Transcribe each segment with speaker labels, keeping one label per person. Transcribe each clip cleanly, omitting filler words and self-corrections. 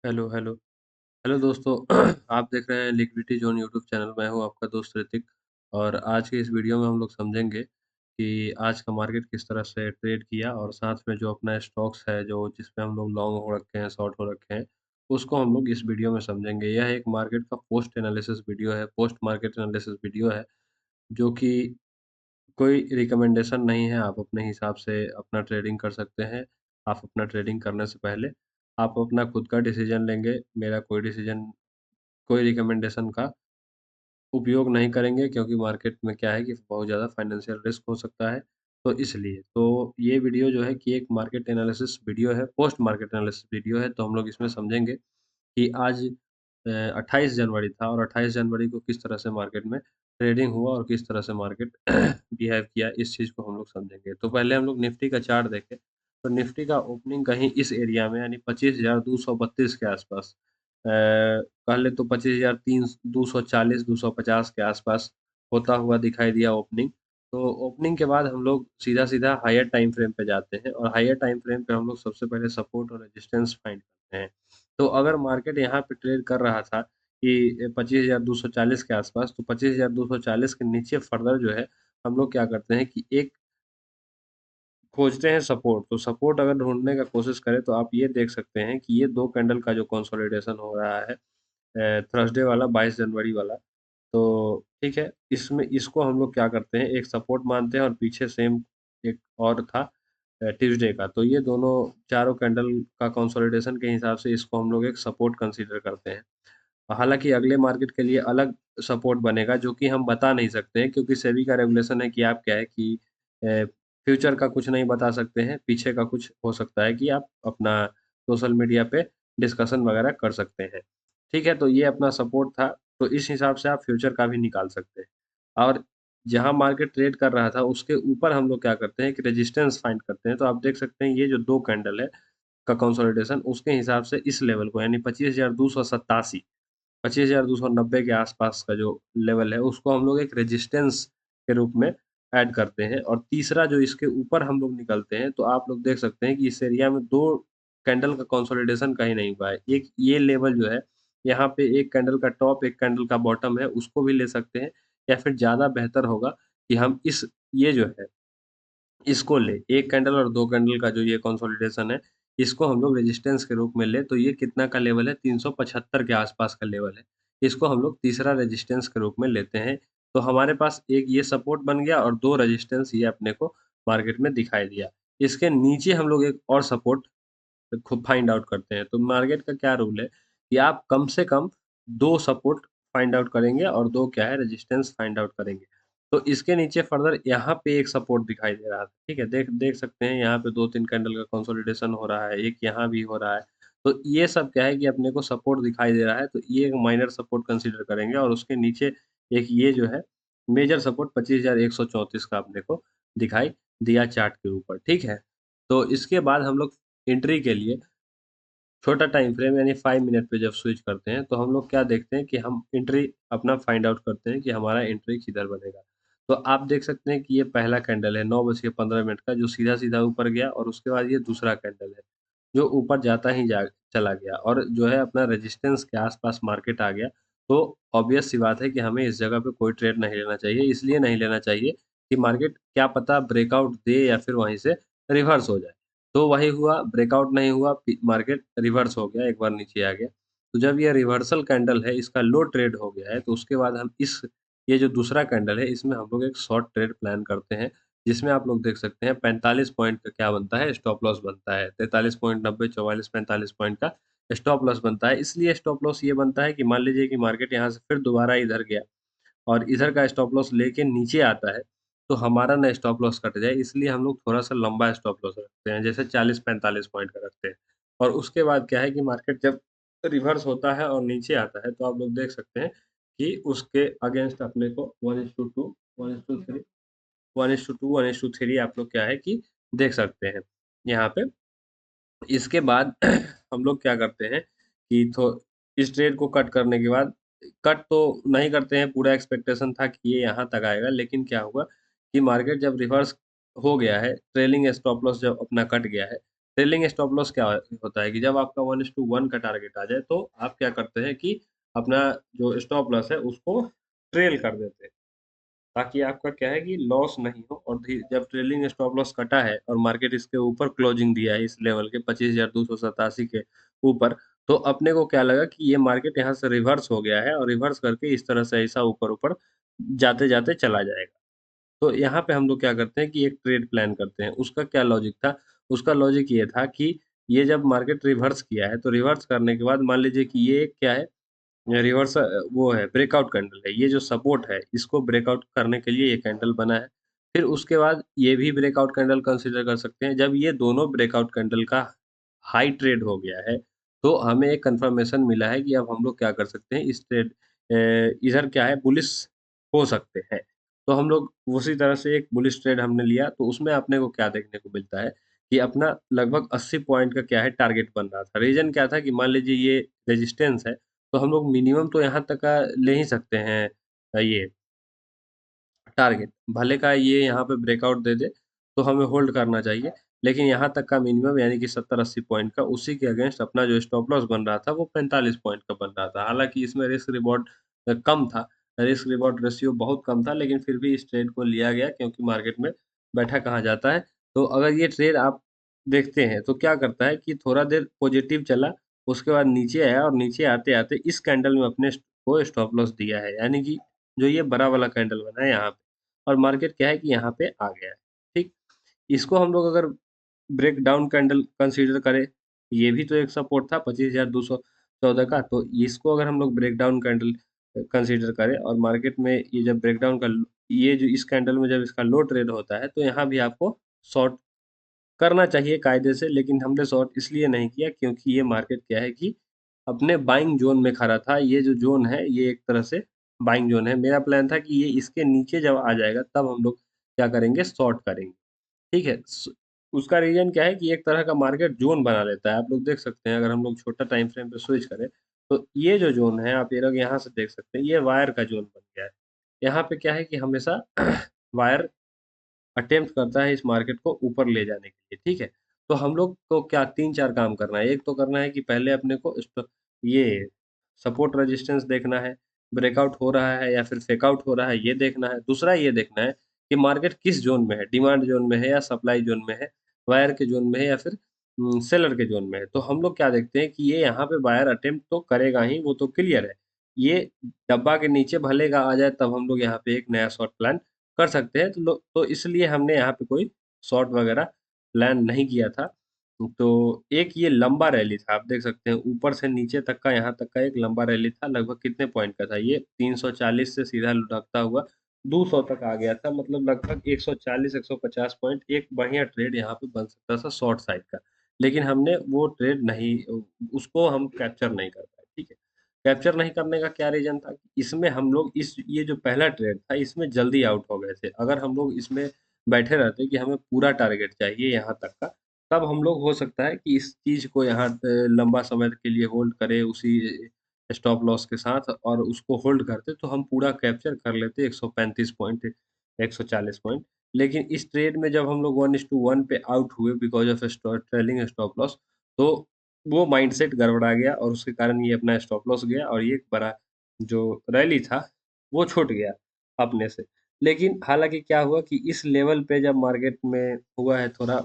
Speaker 1: Hello, hello. Hello दोस्तों, आप देख रहे हैं लिक्विडिटी ज़ोन यूट्यूब चैनल। मैं हूँ आपका दोस्त ऋतिक और आज के इस वीडियो में हम लोग समझेंगे कि आज का मार्केट किस तरह से ट्रेड किया और साथ में जो अपना स्टॉक्स है, जो जिसपे हम लोग लॉन्ग हो रखे हैं, शॉर्ट हो रखे हैं, उसको हम लोग इस वीडियो में समझेंगे। यह एक मार्केट का पोस्ट एनालिसिस वीडियो है, पोस्ट मार्केट एनालिसिस वीडियो है, जो कि कोई रिकमेंडेशन नहीं है। आप अपने हिसाब से अपना ट्रेडिंग कर सकते हैं। आप अपना ट्रेडिंग करने से पहले आप अपना खुद का डिसीज़न लेंगे। मेरा कोई डिसीज़न कोई रिकमेंडेशन का उपयोग नहीं करेंगे, क्योंकि मार्केट में क्या है कि बहुत ज़्यादा फाइनेंशियल रिस्क हो सकता है, तो इसलिए। तो ये वीडियो जो है कि एक मार्केट एनालिसिस वीडियो है, पोस्ट मार्केट एनालिसिस वीडियो है, तो हम लोग इसमें समझेंगे कि आज 28 जनवरी था और 28 जनवरी को किस तरह से मार्केट में ट्रेडिंग हुआ और किस तरह से मार्केट बिहेव किया, इस चीज़ को हम लोग समझेंगे। तो पहले हम लोग निफ्टी का चार्ट देखें, तो निफ्टी का ओपनिंग कहीं इस एरिया में यानी 25,232 के आसपास, पहले तो 25,300 240 250 के आसपास होता हुआ दिखाई दिया ओपनिंग। तो ओपनिंग के बाद हम लोग सीधा-सीधा हायर टाइम फ्रेम पे जाते हैं और हायर टाइम फ्रेम पे हम लोग सबसे पहले सपोर्ट और रेजिस्टेंस फाइंड करते हैं। तो अगर मार्केट यहाँ पे ट्रेड कर रहा था कि 25,240 के आसपास, तो 25,240 के नीचे फर्दर जो है हम लोग क्या करते हैं कि एक खोजते हैं सपोर्ट। तो सपोर्ट अगर ढूँढने का कोशिश करें तो आप ये देख सकते हैं कि ये 2 कैंडल का जो कंसोलिडेशन हो रहा है, थर्सडे वाला 22 जनवरी वाला, तो ठीक है, इसमें इसको हम लोग क्या करते हैं, एक सपोर्ट मानते हैं और पीछे सेम एक और था ट्यूसडे का। तो ये दोनों चारों कैंडल का कंसोलिडेशन के हिसाब से इसको हम लोग एक सपोर्ट कंसीडर करते हैं। हालाँकि अगले मार्केट के लिए अलग सपोर्ट बनेगा, जो कि हम बता नहीं सकते हैं, क्योंकि सेबी का रेगुलेशन है कि आप क्या है कि फ्यूचर का कुछ नहीं बता सकते हैं, पीछे का कुछ हो सकता है कि आप अपना सोशल मीडिया पे डिस्कशन वगैरह कर सकते हैं। ठीक है, तो ये अपना सपोर्ट था, तो इस हिसाब से आप फ्यूचर का भी निकाल सकते हैं। और जहाँ मार्केट ट्रेड कर रहा था, उसके ऊपर हम लोग क्या करते हैं कि रेजिस्टेंस फाइंड करते हैं। तो आप देख सकते हैं ये जो 2 कैंडल है का कंसोलिडेशन, उसके हिसाब से इस लेवल को यानी 25,287 25,290 के आसपास का जो लेवल है, उसको हम लोग एक रेजिस्टेंस के रूप में ऐड करते हैं और तीसरा जो इसके ऊपर हम लोग निकलते हैं, तो आप लोग देख सकते हैं कि इस एरिया में 2 कैंडल का कंसोलिडेशन कहीं नहीं हुआ है। एक ये लेवल जो है, यहाँ पे एक कैंडल का टॉप, एक कैंडल का बॉटम है, उसको भी ले सकते हैं या फिर ज़्यादा बेहतर होगा कि हम इस ये जो है इसको लें, 1 कैंडल और 2 कैंडल का जो ये कंसोलिडेशन है, इसको हम लोग रेजिस्टेंस के रूप में लें, तो ये कितना का लेवल है, 375 के आसपास का लेवल है। इसको हम लोग तीसरा रेजिस्टेंस के रूप में लेते हैं। तो हमारे पास एक ये सपोर्ट बन गया और 2 रेजिस्टेंस ये अपने को मार्केट में दिखाई दिया। इसके नीचे हम लोग एक और सपोर्ट खुद फाइंड आउट करते हैं। तो मार्केट का क्या रूल है कि आप कम से कम 2 सपोर्ट फाइंड आउट करेंगे और 2 क्या है रेजिस्टेंस फाइंड आउट करेंगे। तो इसके नीचे फर्दर यहाँ पे एक सपोर्ट दिखाई दे रहा था, ठीक है? देख देख सकते हैं यहाँ पे 2-3 कैंडल का कंसोलिडेशन हो रहा है, एक यहाँ भी हो रहा है। तो ये सब क्या है कि अपने को सपोर्ट दिखाई दे रहा है, तो ये एक माइनर सपोर्ट कंसीडर करेंगे और उसके नीचे एक ये जो है मेजर सपोर्ट 25,134 का अपने को दिखाई दिया चार्ट के ऊपर, ठीक है? तो इसके बाद हम लोग एंट्री के लिए छोटा टाइम फ्रेम यानी 5 मिनट पे जब स्विच करते हैं, तो हम लोग क्या देखते हैं कि हम एंट्री अपना फाइंड आउट करते हैं कि हमारा एंट्री किधर बनेगा। तो आप देख सकते हैं कि ये पहला कैंडल है 9 बज के 15 मिनट का, जो सीधा-सीधा ऊपर गया और उसके बाद ये दूसरा कैंडल है, जो ऊपर जाता ही जा चला गया और जो है अपना रेजिस्टेंस के आस-पास मार्केट आ गया। तो ऑब्वियस सी बात है कि हमें इस जगह पे कोई ट्रेड नहीं लेना चाहिए। इसलिए नहीं लेना चाहिए कि मार्केट क्या पता ब्रेकआउट दे या फिर वहीं से रिवर्स हो जाए। तो वही हुआ, ब्रेकआउट नहीं हुआ, मार्केट रिवर्स हो गया, एक बार नीचे आ गया। तो जब ये रिवर्सल कैंडल है, इसका लो ट्रेड हो गया है, तो उसके बाद हम इस ये जो दूसरा कैंडल है, इसमें हम लोग एक शॉर्ट ट्रेड प्लान करते हैं, जिसमें आप लोग देख सकते हैं 45 पॉइंट का क्या बनता है, स्टॉप लॉस बनता है। 43.90, 44, 45 पॉइंट का स्टॉप लॉस बनता है। इसलिए स्टॉप लॉस ये बनता है कि मान लीजिए कि मार्केट यहाँ से फिर दोबारा इधर गया और इधर का स्टॉप लॉस लेके नीचे आता है, तो हमारा ना स्टॉप लॉस कट जाए, इसलिए हम लोग थोड़ा-सा लंबा स्टॉप लॉस रखते हैं, जैसे 40-45 पॉइंट का रखते हैं। और उसके बाद क्या है कि मार्केट जब रिवर्स होता है और नीचे आता है, तो आप लोग देख सकते हैं कि उसके अगेंस्ट अपने को 1:2, 1:3, 1:2, 1:3 आप लोग क्या है कि देख सकते हैं यहाँ पे। इसके बाद हम लोग क्या करते हैं कि थो इस ट्रेड को कट करने के बाद कट तो नहीं करते हैं, पूरा एक्सपेक्टेशन था कि ये यहाँ तक आएगा, लेकिन क्या हुआ कि मार्केट जब रिवर्स हो गया है, ट्रेलिंग स्टॉप लॉस जब अपना कट गया है, ट्रेलिंग स्टॉप लॉस क्या होता है कि जब आपका 1:1 का टारगेट आ जाए तो आप क्या करते हैं कि अपना जो स्टॉप लॉस है उसको ट्रेल कर देते हैं, ताकि आपका क्या है कि लॉस नहीं हो। और जब ट्रेलिंग स्टॉप लॉस कटा है और मार्केट इसके ऊपर क्लोजिंग दिया है इस लेवल के 25,287 के ऊपर, तो अपने को क्या लगा कि ये मार्केट यहाँ से रिवर्स हो गया है और रिवर्स करके इस तरह से ऐसा ऊपर ऊपर जाते जाते चला जाएगा। तो यहाँ पे हम लोग क्या करते हैं कि एक ट्रेड प्लान करते हैं। उसका क्या लॉजिक था? उसका लॉजिक ये था कि ये जब मार्केट रिवर्स किया है, तो रिवर्स करने के बाद मान लीजिए कि ये क्या है, रिवर्स वो है ब्रेकआउट कैंडल है। ये जो सपोर्ट है, इसको ब्रेकआउट करने के लिए ये कैंडल बना है। फिर उसके बाद ये भी ब्रेकआउट कैंडल कंसीडर कर सकते हैं। जब ये दोनों ब्रेकआउट कैंडल का हाई ट्रेड हो गया है, तो हमें एक कंफर्मेशन मिला है कि अब हम लोग क्या कर सकते हैं, इस ट्रेड इधर क्या है, बुलिश हो सकते हैं। तो हम लोग उसी तरह से एक बुलिश ट्रेड हमने लिया, तो उसमें अपने को क्या देखने को मिलता है कि अपना लगभग 80 पॉइंट का क्या है टारगेट बन रहा था। रीज़न क्या था कि मान लीजिए ये रेजिस्टेंस है, तो हम लोग मिनिमम तो यहाँ तक का ले ही सकते हैं ये टारगेट। भले का ये यहाँ पे ब्रेकआउट दे दे, तो हमें होल्ड करना चाहिए। लेकिन यहाँ तक का मिनिमम यानी कि 70-80 पॉइंट का, उसी के अगेंस्ट अपना जो स्टॉप लॉस बन रहा था, वो 45 पॉइंट का बन रहा था। हालाँकि इसमें रिस्क रिवॉर्ड कम था, रिस्क रिवॉर्ड रेशियो बहुत कम था, लेकिन फिर भी इस ट्रेड को लिया गया क्योंकि मार्केट में बैठा कहाँ जाता है। तो अगर ये ट्रेड आप देखते हैं, तो क्या करता है कि थोड़ा देर पॉजिटिव चला, उसके बाद नीचे आया और नीचे आते-आते इस कैंडल में अपने को स्टॉप लॉस दिया है। यानी कि जो ये बड़ा वाला कैंडल बना है यहाँ पे, और मार्केट क्या है कि यहाँ पे आ गया है, ठीक? इसको हम लोग अगर ब्रेक डाउन कैंडल कंसीडर करें, ये भी तो एक सपोर्ट था 25,214 का, तो इसको अगर हम लोग ब्रेक डाउन कैंडल कंसीडर करें और मार्केट में ये जब ब्रेकडाउन का ये जो इस कैंडल में जब इसका लो ट्रेड होता है, तो यहाँ भी आपको शॉर्ट करना चाहिए कायदे से, लेकिन हमने शॉर्ट इसलिए नहीं किया क्योंकि ये मार्केट क्या है कि अपने बाइंग ज़ोन में खड़ा था। ये जो ज़ोन है, ये एक तरह से बाइंग ज़ोन है। मेरा प्लान था कि ये इसके नीचे जब आ जाएगा, तब हम लोग क्या करेंगे, शॉर्ट करेंगे। ठीक है? उसका रीज़न क्या है कि एक तरह का मार्केट ज़ोन बना लेता है। आप लोग देख सकते हैं, अगर हम लोग छोटा टाइम फ्रेम पे स्विच करें, तो ये जो ज़ोन है, आप ये लोग यहाँ से देख सकते हैं, ये वायर का ज़ोन बन गया है। यहाँ पे क्या है कि हमेशा वायर अटेम्प्ट करता है इस मार्केट को ऊपर ले जाने के लिए, ठीक है? तो हम लोग को क्या 3-4 काम करना है। एक तो करना है कि पहले अपने को ये सपोर्ट रेजिस्टेंस देखना है, ब्रेकआउट हो रहा है या फिर फेक आउट हो रहा है, ये देखना है। दूसरा ये देखना है कि मार्केट किस ज़ोन में है, डिमांड ज़ोन में है या सप्लाई ज़ोन में है, बायर के ज़ोन में है या फिर सेलर के ज़ोन में है। तो हम लोग क्या देखते हैं कि ये यहाँ पे बायर अटेम्प्ट तो करेगा ही, वो तो क्लियर है। ये डब्बा के नीचे भले का आ जाए, तब हम लोग यहाँ पे एक नया शॉर्ट प्लान कर सकते हैं। तो इसलिए हमने यहाँ पे कोई शॉर्ट वगैरह प्लान नहीं किया था। तो एक ये लंबा रैली था, आप देख सकते हैं ऊपर से नीचे तक का, यहाँ तक का एक लंबा रैली था। लगभग कितने पॉइंट का था ये? 340 से सीधा लुढ़कता हुआ 200 तक आ गया था। मतलब लगभग 140-150 पॉइंट एक बढ़िया ट्रेड यहाँ पे बन सकता था शॉर्ट साइड का। लेकिन हमने वो ट्रेड नहीं, उसको हम कैप्चर नहीं कर पाए, ठीक है? कैप्चर नहीं करने का क्या रीज़न था? इसमें हम लोग इस ये जो पहला ट्रेड था, इसमें जल्दी आउट हो गए थे। अगर हम लोग इसमें बैठे रहते कि हमें पूरा टारगेट चाहिए यहाँ तक का, तब हम लोग हो सकता है कि इस चीज़ को यहाँ लंबा समय के लिए होल्ड करें उसी स्टॉप लॉस के साथ और उसको होल्ड करते, तो हम पूरा कैप्चर कर लेते 135 पॉइंट, 140 पॉइंट। लेकिन इस ट्रेड में जब हम लोग 1:1 पे आउट हुए because of trailing stop loss, तो वो माइंडसेट गड़बड़ा गया और उसके कारण ये अपना स्टॉप लॉस गया और ये एक बड़ा जो रैली था, वो छूट गया अपने से। लेकिन हालाँकि क्या हुआ कि इस लेवल पे जब मार्केट में हुआ है थोड़ा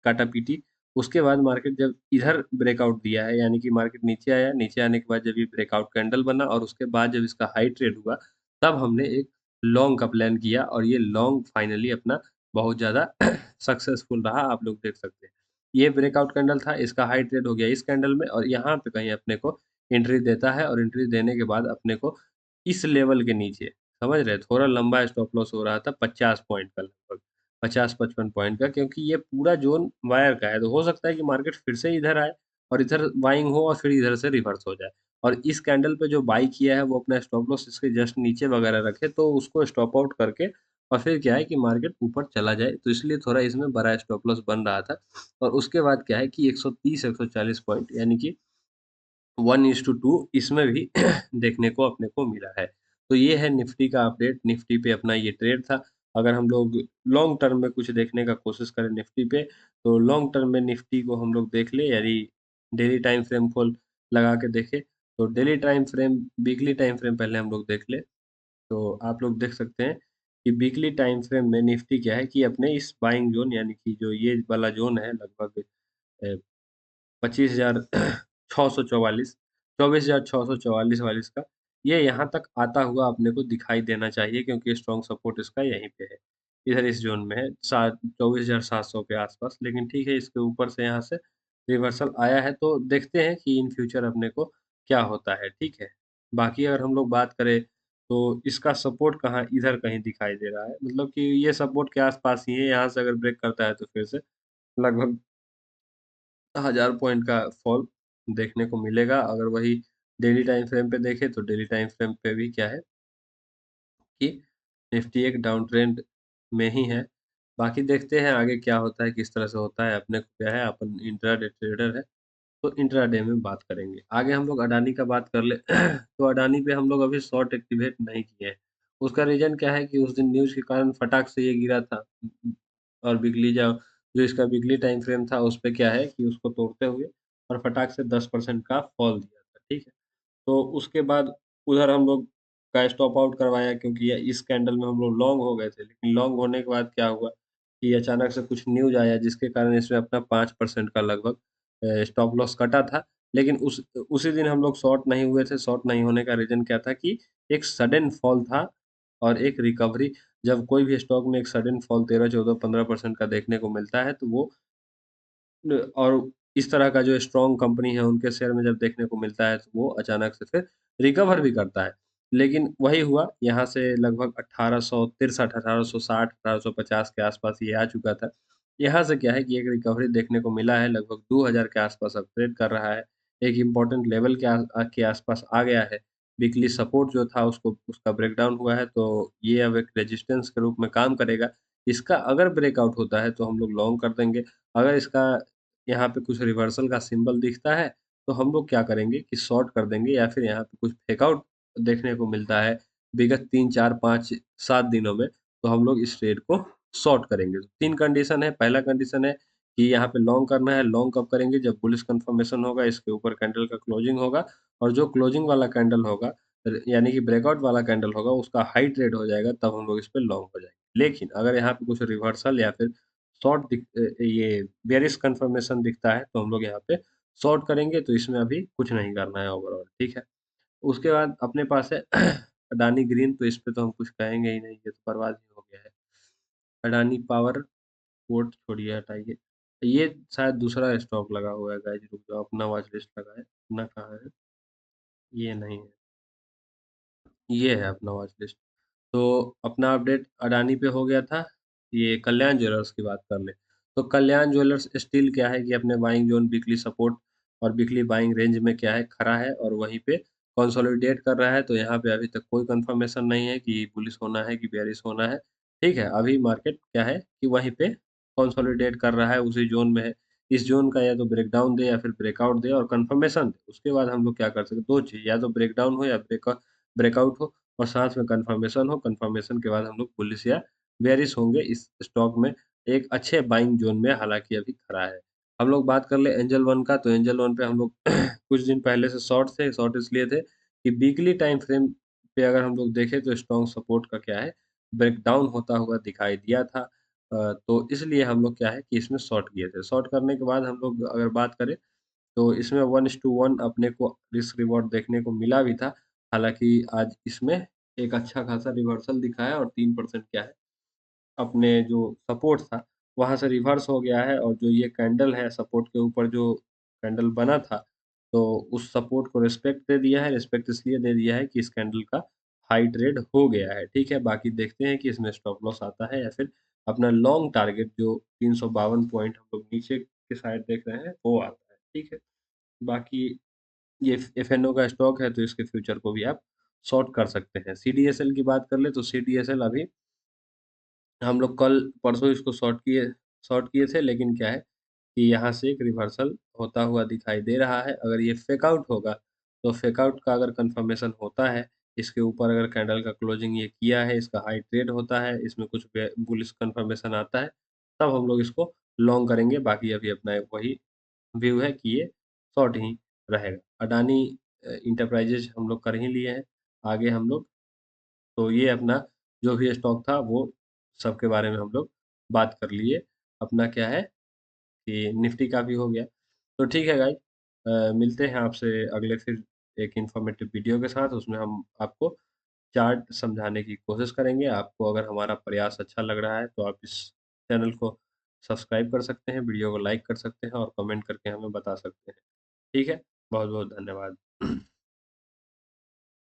Speaker 1: काटा-पीटी, उसके बाद मार्केट जब इधर ब्रेकआउट दिया है, यानी कि मार्केट नीचे आया, नीचे आने के बाद जब ये ब्रेकआउट कैंडल बना और उसके बाद जब इसका हाई ट्रेड हुआ, तब हमने एक लॉन्ग का प्लान किया और ये लॉन्ग फाइनली अपना बहुत ज़्यादा सक्सेसफुल रहा, आप लोग देख सकते हैं। ये ब्रेकआउट कैंडल था, इसका हाई ट्रेड हो गया इस कैंडल में और यहाँ पे कहीं अपने को एंट्री देता है और एंट्री देने के बाद अपने को इस लेवल के नीचे, समझ रहे हैं? थोड़ा लंबा स्टॉप लॉस हो रहा था 50 पॉइंट का लगभग, 50-55 पॉइंट का, क्योंकि ये पूरा ज़ोन वायर का है, तो हो सकता है कि मार्केट फिर से इधर आए और इधर बाइंग हो और फिर इधर से रिवर्स हो जाए। और इस कैंडल पे जो बाय किया है वो अपना स्टॉप लॉस इसके जस्ट नीचे वगैरह रखे, तो उसको स्टॉप आउट करके और फिर क्या है कि मार्केट ऊपर चला जाए, तो इसलिए थोड़ा इसमें बड़ा स्टॉप लॉस बन रहा था। और उसके बाद क्या है कि 130-140 पॉइंट यानी कि 1:2 इसमें भी देखने को अपने को मिला है। तो ये है निफ्टी का अपडेट, निफ्टी पे अपना ये ट्रेड था। अगर हम लोग लॉन्ग टर्म में कुछ देखने का कोशिश करें निफ्टी पे, तो लॉन्ग टर्म में निफ्टी को हम लोग देख ले, यानी डेली टाइम फ्रेम को लगा के देखें, तो daily time frame, weekly time frame पहले हम लोग देख ले। तो आप लोग देख सकते हैं कि वीकली टाइम फ्रेम में निफ्टी क्या है कि अपने इस बाइंग जोन, यानी कि जो ये वाला जोन है लगभग 25,644, 24,644 वालिस का, ये यहाँ तक आता हुआ अपने को दिखाई देना चाहिए, क्योंकि स्ट्रॉन्ग सपोर्ट इसका यहीं पे है। इधर इस जोन में है, 24,700 के आसपास। लेकिन ठीक है, इसके ऊपर से यहाँ से रिवर्सल आया है, तो देखते हैं कि इन फ्यूचर अपने को क्या होता है, ठीक है। बाकी अगर हम लोग बात करें, तो इसका सपोर्ट कहाँ, इधर कहीं दिखाई दे रहा है, मतलब कि ये सपोर्ट के आसपास ही है। यहाँ से अगर ब्रेक करता है तो फिर से लगभग 1000 पॉइंट का फॉल देखने को मिलेगा। अगर वही डेली टाइम फ्रेम पे देखें, तो डेली टाइम फ्रेम पे भी क्या है कि निफ्टी एक डाउन ट्रेंड में ही है। बाकी देखते हैं आगे क्या होता है, किस तरह से होता है। अपने को क्या है, अपन इंट्राडे ट्रेडर है, तो इंट्राडे में बात करेंगे। आगे हम लोग अडानी का बात कर ले तो अडानी पे हम लोग अभी शॉर्ट एक्टिवेट नहीं किए हैं। उसका रीज़न क्या है कि उस दिन न्यूज़ के कारण फटाक से ये गिरा था, और वीकली जो जो इसका वीकली टाइम फ्रेम था, उस पे क्या है कि उसको तोड़ते हुए और फटाक से 10% का फॉल दिया था, ठीक है। तो उसके बाद उधर हम लोग का स्टॉप आउट करवाया, क्योंकि ये इस कैंडल में हम लोग लॉन्ग हो गए थे। लेकिन लॉन्ग होने के बाद क्या हुआ कि अचानक से कुछ न्यूज़ आया, जिसके कारण इसमें अपना 5% का लगभग स्टॉप लॉस कटा था। लेकिन उसी दिन हम लोग शॉर्ट नहीं हुए थे। शॉर्ट नहीं होने का रीज़न क्या था कि एक सडन फॉल था और एक रिकवरी। जब कोई भी स्टॉक में एक सडन फॉल 13, 14, 15% का देखने को मिलता है, तो वो और इस तरह का जो स्ट्रॉन्ग कंपनी है, उनके शेयर में जब देखने को मिलता है, तो वो अचानक से फिर रिकवर भी करता है। लेकिन वही हुआ, यहाँ से लगभग 1863, 1860, 1850 के आसपास ये आ चुका था। यहाँ से क्या है कि एक रिकवरी देखने को मिला है, लगभग 2000 के आसपास अब ट्रेड कर रहा है। एक इम्पोर्टेंट लेवल के आसपास आ गया है। वीकली सपोर्ट जो था, उसका ब्रेकडाउन हुआ है, तो ये अब एक रेजिस्टेंस के रूप में काम करेगा। इसका अगर ब्रेकआउट होता है, तो हम लोग लॉन्ग कर देंगे। अगर इसका यहाँ पे कुछ रिवर्सल का सिंबल दिखता है, तो हम लोग क्या करेंगे कि शॉर्ट कर देंगे, या फिर यहाँ पे कुछ फेकआउट देखने को मिलता है विगत 3, 4, 5, 7 दिनों में, तो हम लोग इस ट्रेड को शॉर्ट करेंगे। 3 कंडीशन है। पहला कंडीशन है कि यहाँ पे लॉन्ग करना है। लॉन्ग कब करेंगे? जब बुलिश कंफर्मेशन होगा, इसके ऊपर कैंडल का क्लोजिंग होगा, और जो क्लोजिंग वाला कैंडल होगा, यानी कि ब्रेकआउट वाला कैंडल होगा, उसका हाई ट्रेड हो जाएगा, तब हम लोग इस पे लॉन्ग हो जाएंगे। लेकिन अगर यहाँ पे कुछ रिवर्सल या फिर ये बेयरिश कंफर्मेशन दिखता है, तो हम लोग यहाँ पे शॉर्ट करेंगे। तो इसमें अभी कुछ नहीं करना है ओवरऑल, ठीक है। उसके बाद अपने पास है अडानी ग्रीन, तो इस पे तो हम कुछ कहेंगे ही नहीं, ये तो बर्बाद ही हो गया है। अडानी पावर पोर्ट छोड़िए, हटाइए। ये शायद दूसरा स्टॉक लगा हुआ है गाइस, रुक जाओ, अपना वॉच लिस्ट लगा है। अपना कहाँ है? ये नहीं है, ये है अपना वॉच लिस्ट। तो अपना अपडेट अडानी पे हो गया था। ये कल्याण ज्वेलर्स की बात कर ले, तो कल्याण ज्वेलर्स स्टिल क्या है कि अपने बाइंग जोन, वीकली सपोर्ट और वीकली बाइंग रेंज में क्या है, खड़ा है, और वहीं पे कंसोलिडेट कर रहा है। तो यहाँ पे अभी तक कोई कंफर्मेशन नहीं है कि बुलिश होना है कि बेयरिश होना है, ठीक है। अभी मार्केट क्या है कि वहीं पे कंसोलिडेट कर रहा है, उसी जोन में है। इस जोन का या तो ब्रेकडाउन दे या फिर ब्रेकआउट दे और कंफर्मेशन दे, उसके बाद हम लोग क्या कर सकते हैं, दो चीज, या तो ब्रेकडाउन हो या ब्रेकआउट हो, और साथ में कंफर्मेशन हो। कंफर्मेशन के बाद हम लोग बुलिश या बेयरिश होंगे इस स्टॉक में, एक अच्छे बाइंग जोन में हालांकि अभी खड़ा है। हम लोग बात कर ले एंजल वन का, तो एंजल वन पे हम लोग कुछ दिन पहले से शॉर्ट थे। शॉर्ट इसलिए थे कि वीकली टाइम फ्रेम पे अगर हम लोग देखें, तो स्ट्रॉन्ग सपोर्ट का क्या है, ब्रेकडाउन होता हुआ दिखाई दिया था। तो इसलिए हम लोग क्या है कि इसमें शॉर्ट किए थे। शॉर्ट करने के बाद हम लोग अगर बात करें, तो इसमें 1:1 अपने को रिस्क रिवॉर्ड देखने को मिला भी था। हालाँकि आज इसमें एक अच्छा खासा रिवर्सल दिखा है, और 3% क्या है, अपने जो सपोर्ट था, वहाँ से रिवर्स हो गया है। और जो ये कैंडल है, सपोर्ट के ऊपर जो कैंडल बना था, तो उस सपोर्ट को रिस्पेक्ट दे दिया है। रिस्पेक्ट इसलिए दे दिया है कि इस कैंडल का हाई ट्रेड हो गया है, ठीक है। बाकी देखते हैं कि इसमें स्टॉप लॉस आता है या फिर अपना लॉन्ग टारगेट जो 352 पॉइंट हम लोग नीचे के साइड देख रहे हैं, वो आता है, ठीक है। बाकी ये एफएनओ का स्टॉक है, तो इसके फ्यूचर को भी आप शॉर्ट कर सकते हैं। सीडीएसएल की बात कर ले, तो सीडीएसएल अभी हम लोग कल परसों इसको शॉर्ट किए थे। लेकिन क्या है कि यहाँ से एक रिवर्सल होता हुआ दिखाई दे रहा है। अगर ये फेक आउट होगा, तो फेक आउट का अगर कंफर्मेशन होता है, इसके ऊपर अगर कैंडल का क्लोजिंग ये किया है, इसका हाई ट्रेड होता है, इसमें कुछ बुलिश कंफर्मेशन आता है, तब हम लोग इसको लॉन्ग करेंगे, बाकी अभी अपना वही व्यू है कि ये शॉर्ट ही रहेगा। अडानी इंटरप्राइजेज़ हम लोग कर ही लिए हैं, आगे हम लोग तो ये अपना जो भी स्टॉक था वो सब के बारे में हम लोग बात कर लिए। अपना क्या है कि निफ्टी का भी हो गया। तो ठीक है गाइस, मिलते हैं आपसे अगले फिर एक इन्फॉर्मेटिव वीडियो के साथ, उसमें हम आपको चार्ट समझाने की कोशिश करेंगे। आपको अगर हमारा प्रयास अच्छा लग रहा है, तो आप इस चैनल को सब्सक्राइब कर सकते हैं, वीडियो को लाइक कर सकते हैं और कमेंट करके हमें बता सकते हैं। ठीक है? बहुत-बहुत धन्यवाद।